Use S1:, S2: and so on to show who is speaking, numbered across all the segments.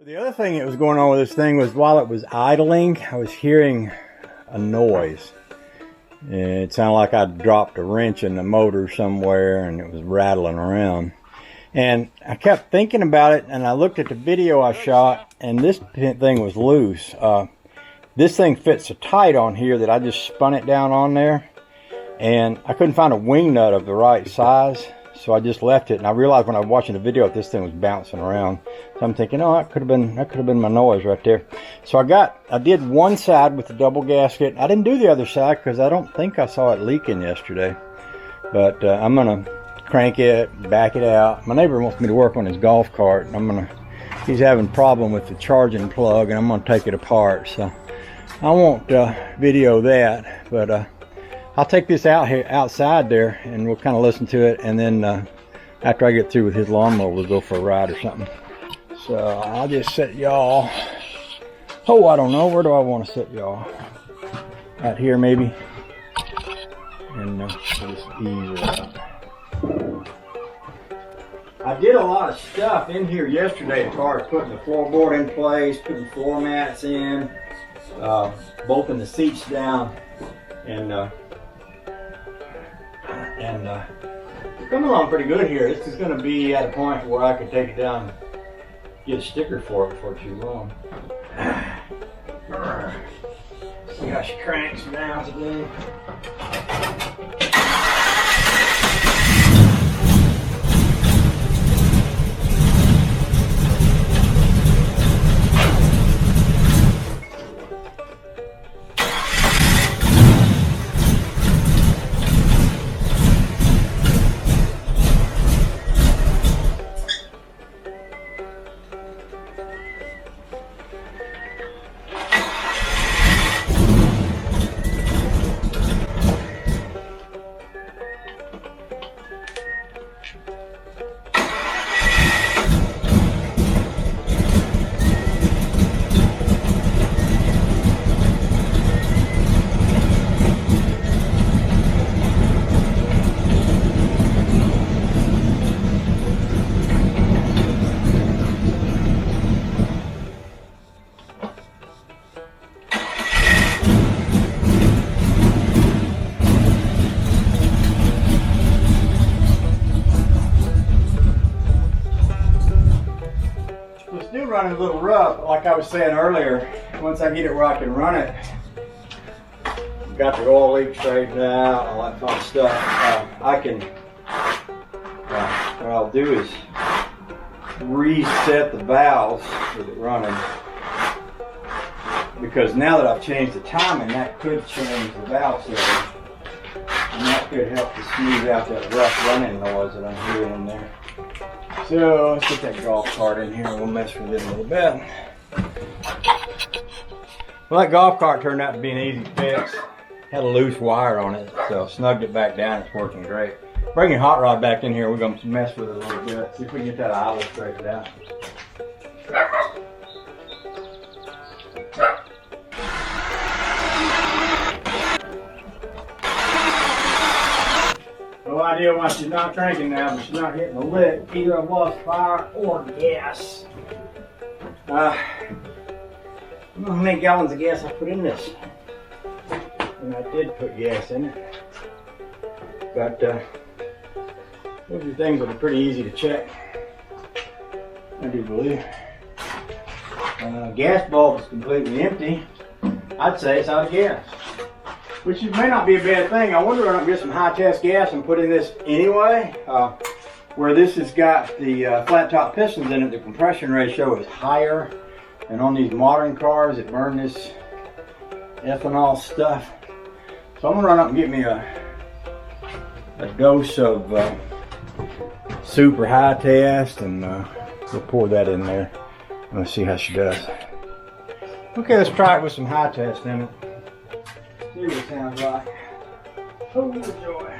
S1: The other thing that was going on with this thing was while it was idling, I was hearing a noise. It sounded like I dropped a wrench in the motor somewhere and it was rattling around. And I kept thinking about it, and I looked at the video I shot, and this thing was loose. This thing fits so tight on here that I just spun it down on there, and I couldn't find a wing nut of the right size, so I just left it. And I realized when I was watching the video that this thing was bouncing around. So I'm thinking, oh, that could have been my noise right there. So I did one side with the double gasket. I didn't do the other side because I don't think I saw it leaking yesterday. But I'm gonna crank it, back it out. My neighbor wants me to work on his golf cart, and he's having a problem with the charging plug, and I'm gonna take it apart. So I won't video that, but I'll take this out here outside there, and we'll kind of listen to it, and then after I get through with his lawnmower, we'll go for a ride or something. So I'll just set y'all. Oh, I don't know. Where do I want to set y'all? Out here, maybe. And just ease it out. I did a lot of stuff in here yesterday as far as putting the floorboard in place, putting floor mats in, bolting the seats down, and it's coming along pretty good here. This is going to be at a point where I can take it down and get a sticker for it before too long. See how she cranks down today. Running a little rough, like I was saying earlier. Once I get it where I can run it, got the oil leak straightened out, all that fun stuff, I can, what I'll do is reset the valves with it running, because now that I've changed the timing, that could change the valve setting, and that could help to smooth out that rough running noise that I'm hearing in there. So let's get that golf cart in here and we'll mess with it a little bit. Well, that golf cart turned out to be an easy fix. Had a loose wire on it, so snugged it back down. It's working great. Bringing hot rod back in here, we're going to mess with it a little bit. See if we can get that idle straightened out. No idea why she's not cranking now, but she's not hitting the lick. Either I've lost fire or gas. I don't know how many gallons of gas I put in this. And I did put gas in it. But those are things that are pretty easy to check, I do believe. Gas bulb is completely empty. I'd say it's out of gas, which may not be a bad thing. I wonder if I don't get some high test gas and put in this anyway. Where this has got the flat top pistons in it, the compression ratio is higher. And on these modern cars that burn this ethanol stuff. So I'm gonna run up and get me a dose of super high test, and we'll pour that in there. Let's see how she does. Okay, let's try it with some high test in it. See what it sounds like. Oh, joy.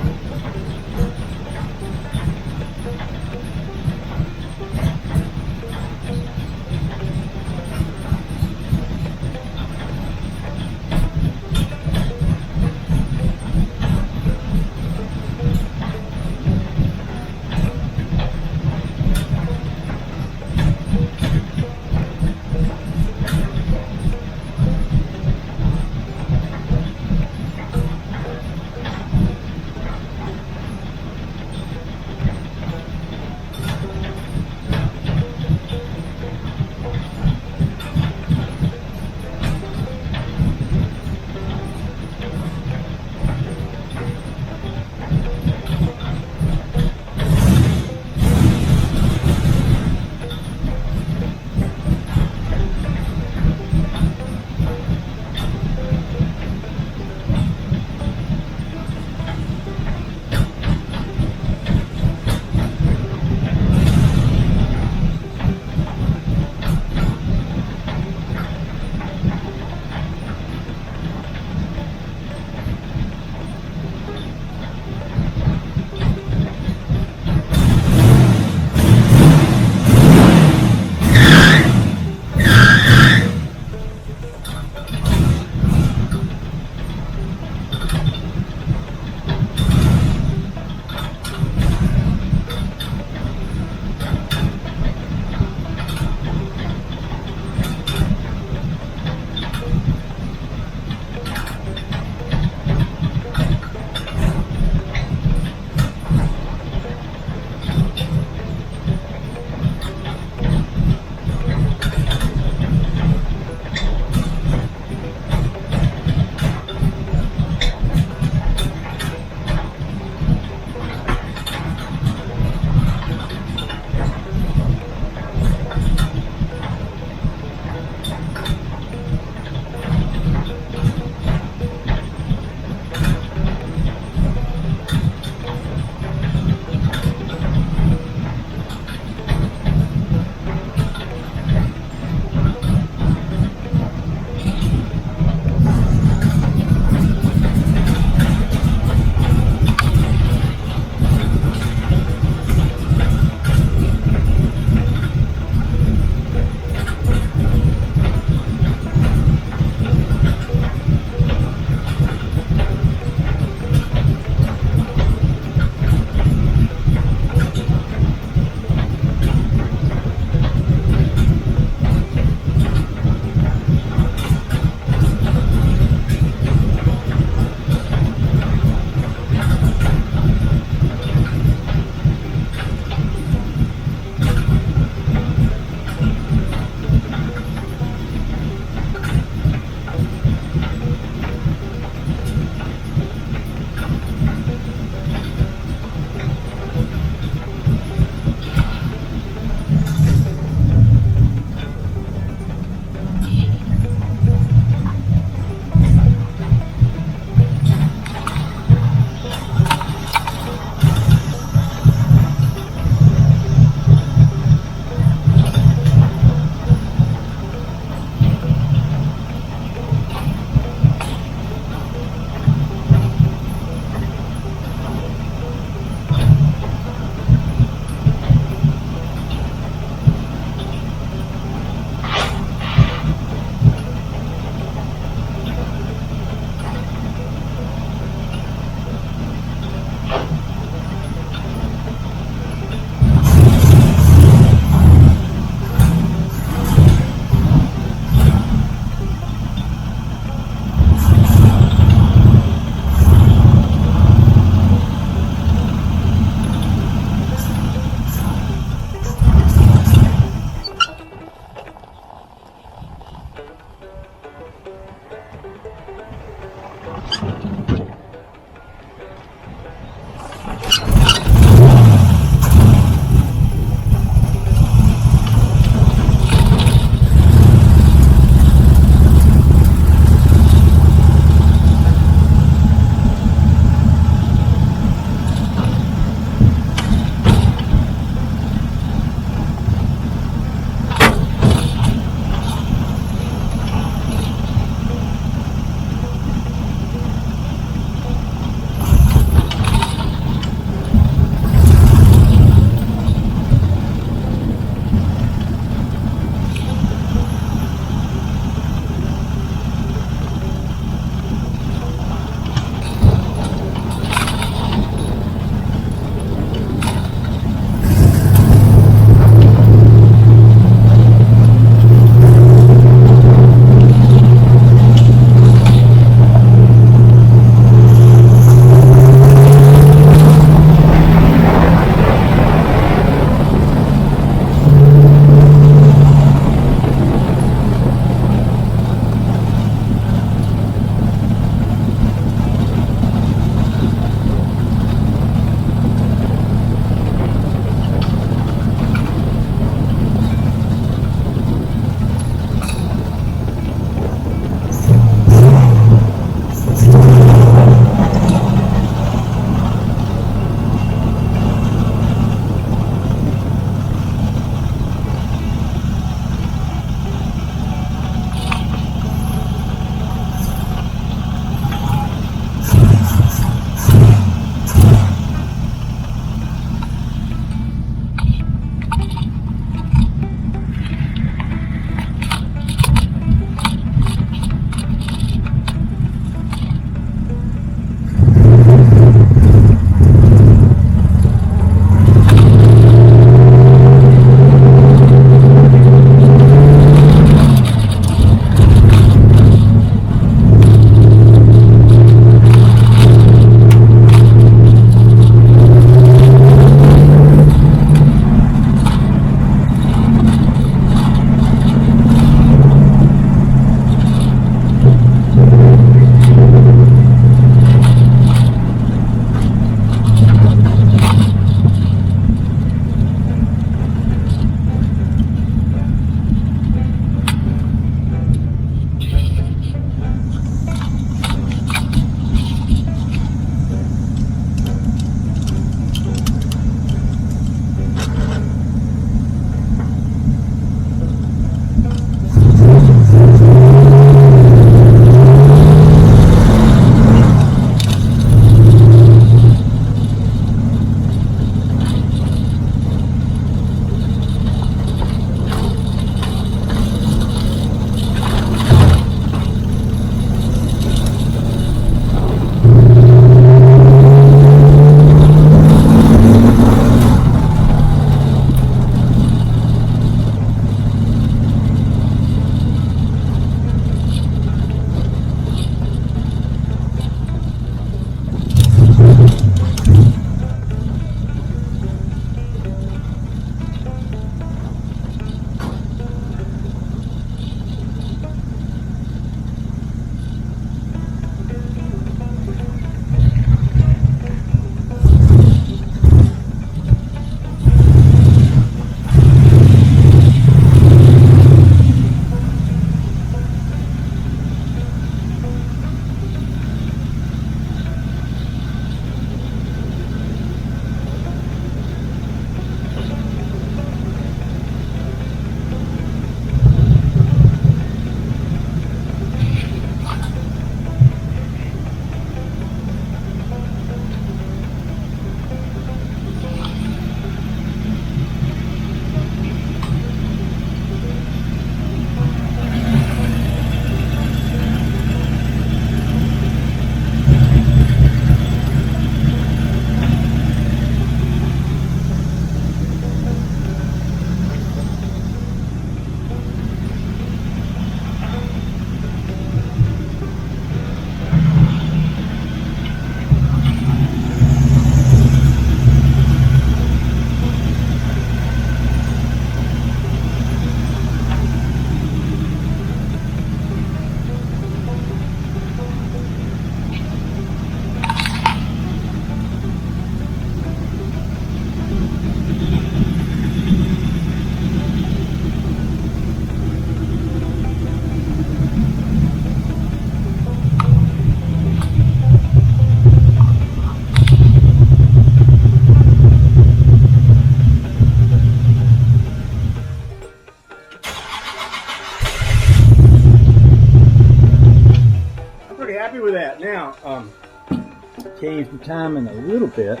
S1: change the timing a little bit.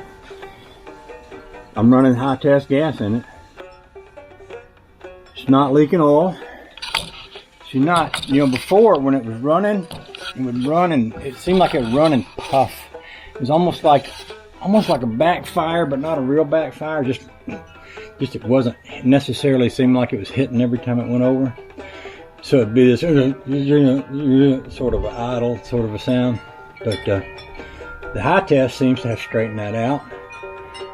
S1: I'm running high test gas in it. It's not leaking oil. She's not, you know, before when it was running, it would run and it seemed like it would run and puff. It was almost like a backfire, but not a real backfire. Just it wasn't necessarily seemed like it was hitting every time it went over. So it'd be this sort of an idle sort of a sound. But the high test seems to have straightened that out.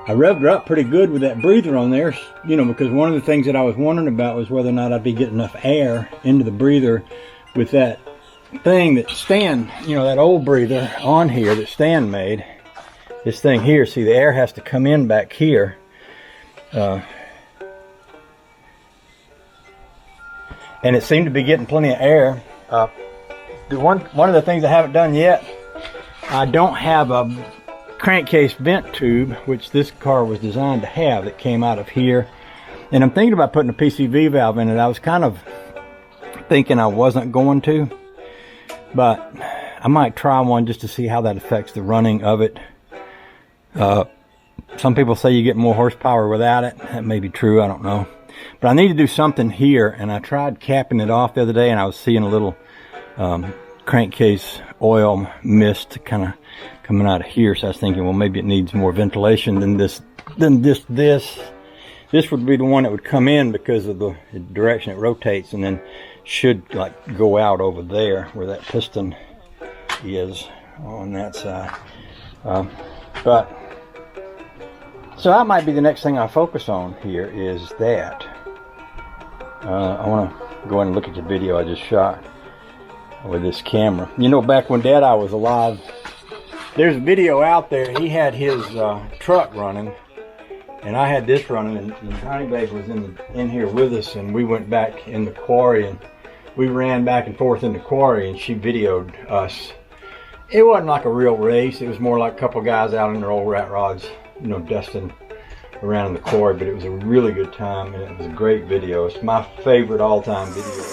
S1: I revved her up pretty good with that breather on there, you know, because one of the things that I was wondering about was whether or not I'd be getting enough air into the breather with that thing that Stan, you know, that old breather on here that Stan made. This thing here, see, the air has to come in back here. And it seemed to be getting plenty of air. One of the things I haven't done yet, I don't have a crankcase vent tube, which this car was designed to have, that came out of here. And I'm thinking about putting a PCV valve in it. I was kind of thinking I wasn't going to, but I might try one just to see how that affects the running of it. Some people say you get more horsepower without it. That may be true, I don't know. But I need to do something here, and I tried capping it off the other day, and I was seeing a little crankcase oil mist kind of coming out of here. So I was thinking, well, maybe it needs more ventilation than this. This would be the one that would come in because of the direction it rotates, and then should like go out over there where that piston is on that side. But so that might be the next thing I focus on here is that. I want to go in and look at the video I just shot with this camera. You know, back when Dad-I was alive, there's a video out there. He had his truck running, and I had this running, and Honey Babe was in here with us, and we went back in the quarry, and we ran back and forth in the quarry, and she videoed us. It wasn't like a real race. It was more like a couple guys out in their old rat rods, you know, dusting around in the quarry, but it was a really good time, and it was a great video. It's my favorite all-time video.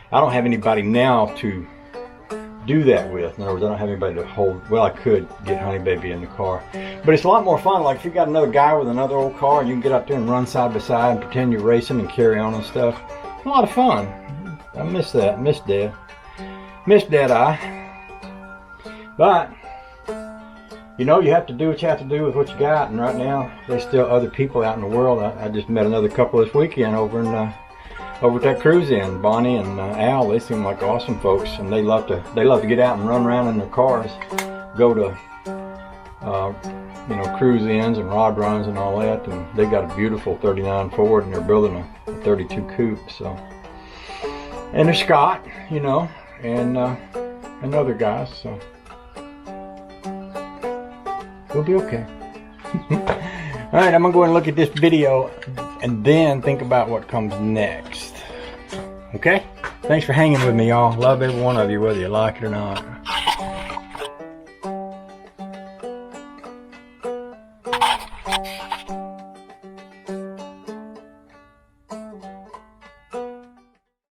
S1: I don't have anybody now to do that with. In other words, I don't have anybody to hold. Well, I could get Honey Baby in the car, but it's a lot more fun. Like if you got another guy with another old car, and you can get out there and run side by side and pretend you're racing and carry on and stuff. It's a lot of fun. I miss that. Miss Dad-I. But you know, you have to do what you have to do with what you got. And right now, there's still other people out in the world. I just met another couple this weekend over at that cruise in. Bonnie and Al, they seem like awesome folks, and they love to get out and run around in their cars, go to you know, cruise ins and rod runs and all that. And they got a beautiful 39 Ford, and they're building a 32 coupe. So, and there's Scott, you know, and other guys. So we'll be okay. All right, I'm gonna go and look at this video and then think about what comes next. Okay? Thanks for hanging with me, y'all. Love every one of you, whether you like it or not.